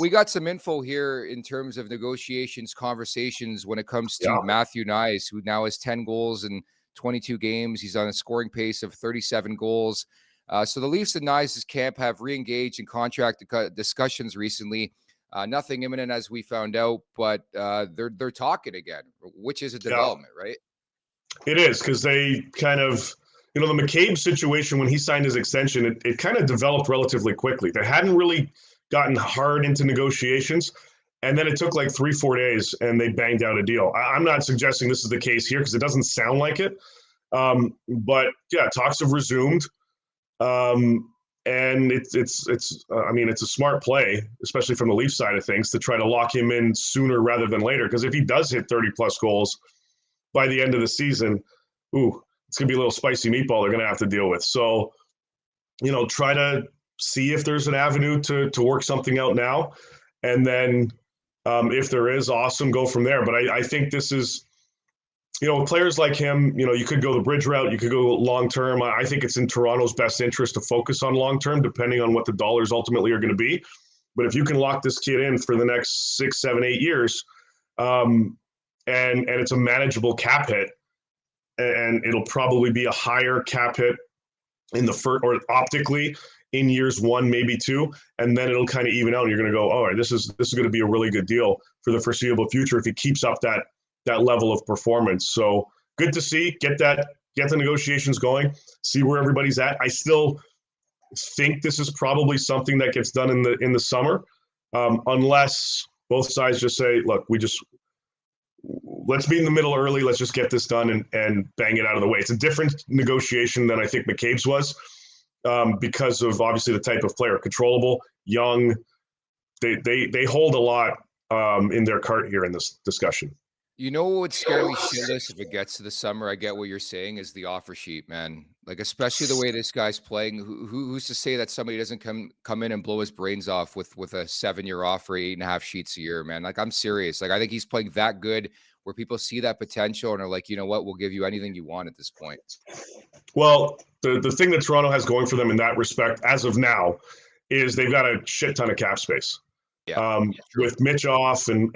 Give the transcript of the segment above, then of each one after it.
We got some info here in terms of negotiations, conversations when it comes Yeah. to Matthew Knies, who now has 10 goals in 22 games. He's on a scoring pace of 37 goals. So the Leafs and Knies' camp have re-engaged in contract discussions recently. Nothing imminent, as we found out, but they're talking again, which is a development, right? It is, because they kind of, the McCabe situation, when he signed his extension, it kind of developed relatively quickly. They hadn't really gotten hard into negotiations. And then it took like 3-4 days and they banged out a deal. I'm not suggesting this is the case here because it doesn't sound like it. But yeah, talks have resumed. And it's a smart play, especially from the Leafs side of things, to try to lock him in sooner rather than later. Because if he does hit 30 plus goals by the end of the season, it's going to be a little spicy meatball they're going to have to deal with. So, try to see if there's an avenue to work something out now. And then if there is, awesome, go from there. But I think this is, players like him, you could go the bridge route, you could go long-term. I think it's in Toronto's best interest to focus on long-term, depending on what the dollars ultimately are going to be. But if you can lock this kid in for the next 6, 7, 8 years, and it's a manageable cap hit, and it'll probably be a higher cap hit in the first, or optically in years 1, maybe 2, and then it'll kind of even out. And you're going to go, all right, this is going to be a really good deal for the foreseeable future if he keeps up that level of performance. So good to see. Get the negotiations going. See where everybody's at. I still think this is probably something that gets done in the summer, unless both sides just say, look, let's be in the middle early. Let's just get this done and bang it out of the way. It's a different negotiation than I think McCabe's was, because of obviously the type of player, controllable, young. They hold a lot in their cart here in this discussion. You know what would scare me shitless if it gets to the summer? I get what you're saying is the offer sheet, man. Like, especially the way this guy's playing. Who's to say that somebody doesn't come in and blow his brains off with a 7-year offer, 8.5 sheets a year, man? Like, I'm serious. Like, I think he's playing that good where people see that potential and are like, you know what, we'll give you anything you want at this point. Well, the thing that Toronto has going for them in that respect, as of now, is they've got a shit ton of cap space. Yeah, with Mitch off and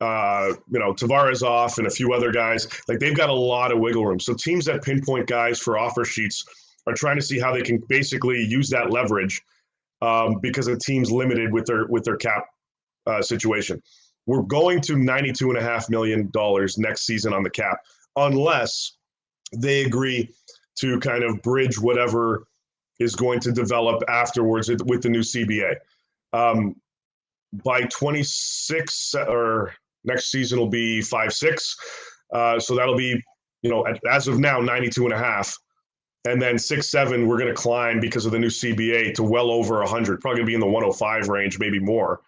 Tavares off and a few other guys, like they've got a lot of wiggle room. So teams that pinpoint guys for offer sheets are trying to see how they can basically use that leverage, because the team's limited with their cap situation. We're going to $92.5 million next season on the cap, unless they agree to kind of bridge whatever is going to develop afterwards with the new CBA. By 26 or next season will be 5-6. So that'll be, as of now, 92.5. And then 6-7, we're going to climb because of the new CBA to well over 100, probably going to be in the 105 range, maybe more.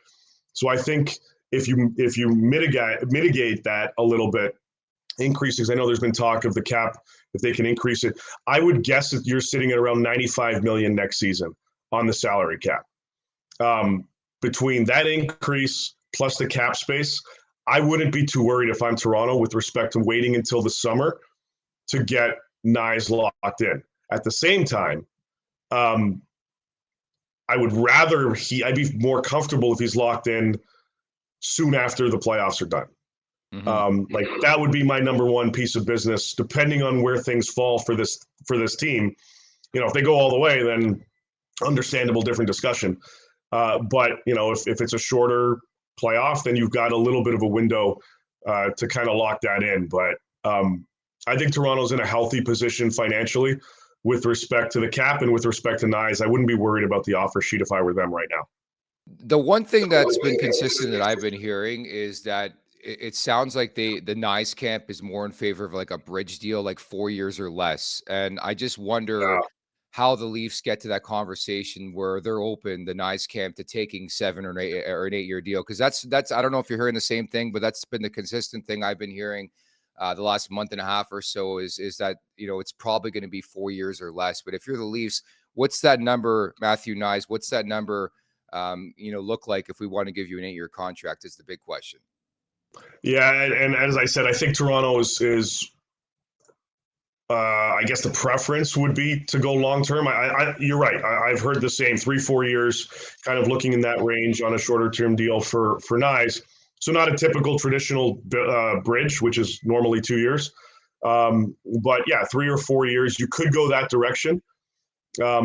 So I think if you mitigate that a little bit, increases, I know there's been talk of the cap, if they can increase it, I would guess that you're sitting at around 95 million next season on the salary cap. Between that increase plus the cap space, I wouldn't be too worried if I'm Toronto with respect to waiting until the summer to get Knies locked in. At the same time, I'd be more comfortable if he's locked in soon after the playoffs are done. Like that would be my number one piece of business, depending on where things fall for this team. If they go all the way, then understandable, different discussion. But if it's a shorter playoff, then you've got a little bit of a window to kind of lock that in. But I think Toronto's in a healthy position financially with respect to the cap and with respect to Knies. I wouldn't be worried about the offer sheet if I were them right now. The one thing that's been consistent that I've been hearing is that it sounds like the Knies camp is more in favor of like a bridge deal, like 4 years or less. And I just wonder how the Leafs get to that conversation where they're open, the Knies camp, to taking 7 or an 8-year deal. Because that's I don't know if you're hearing the same thing, but that's been the consistent thing I've been hearing the last month and a half or so is that, it's probably going to be 4 years or less. But if you're the Leafs, what's that number, Matthew Knies? What's that number, look like if we want to give you an 8-year contract is the big question. Yeah, and as I said, I think Toronto is I guess the preference would be to go long term. You're right. I've heard the same 3-4 years, kind of looking in that range on a shorter term deal for Knies. So not a typical traditional bridge, which is normally 2 years. But yeah, 3 or 4 years, you could go that direction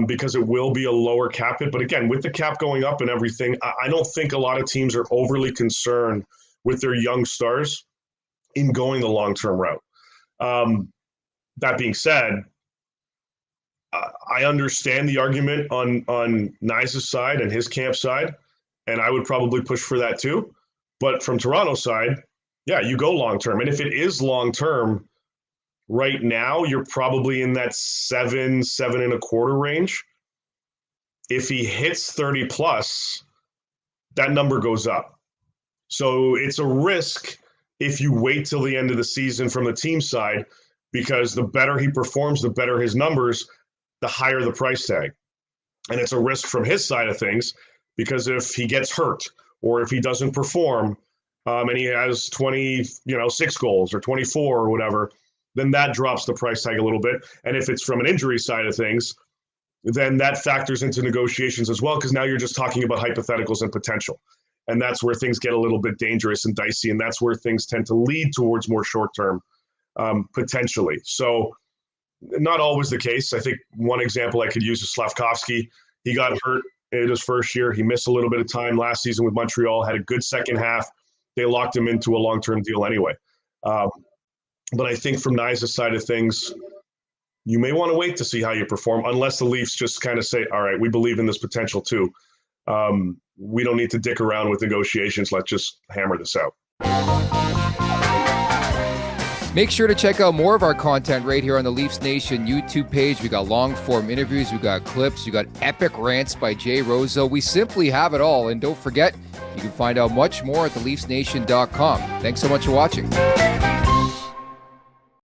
because it will be a lower cap hit. But again, with the cap going up and everything, I don't think a lot of teams are overly concerned with their young stars in going the long term route. That being said, I understand the argument on Knies' side and his camp side, and I would probably push for that too. But from Toronto's side, yeah, you go long term. And if it is long term, right now you're probably in that 7.25 range. If he hits 30 plus, that number goes up. So it's a risk if you wait till the end of the season from the team side, because the better he performs, the better his numbers, the higher the price tag. And it's a risk from his side of things, because if he gets hurt or if he doesn't perform and he has 26 goals or 24 or whatever, then that drops the price tag a little bit. And if it's from an injury side of things, then that factors into negotiations as well, because now you're just talking about hypotheticals and potential. And that's where things get a little bit dangerous and dicey, and that's where things tend to lead towards more short-term potentially. So not always the case. I think one example I could use is Slafkovsky. He got hurt in his first year. He missed a little bit of time last season with Montreal, had a good second half. They locked him into a long-term deal anyway. But I think from Knies' side of things, you may want to wait to see how you perform, unless the Leafs just kind of say, all right, we believe in this potential too. We don't need to dick around with negotiations. Let's just hammer this out. Make sure to check out more of our content right here on the Leafs Nation YouTube page. We got long form interviews, we got clips, we got epic rants by Jay Roseau. We simply have it all. And don't forget, you can find out much more at theleafsnation.com. Thanks so much for watching.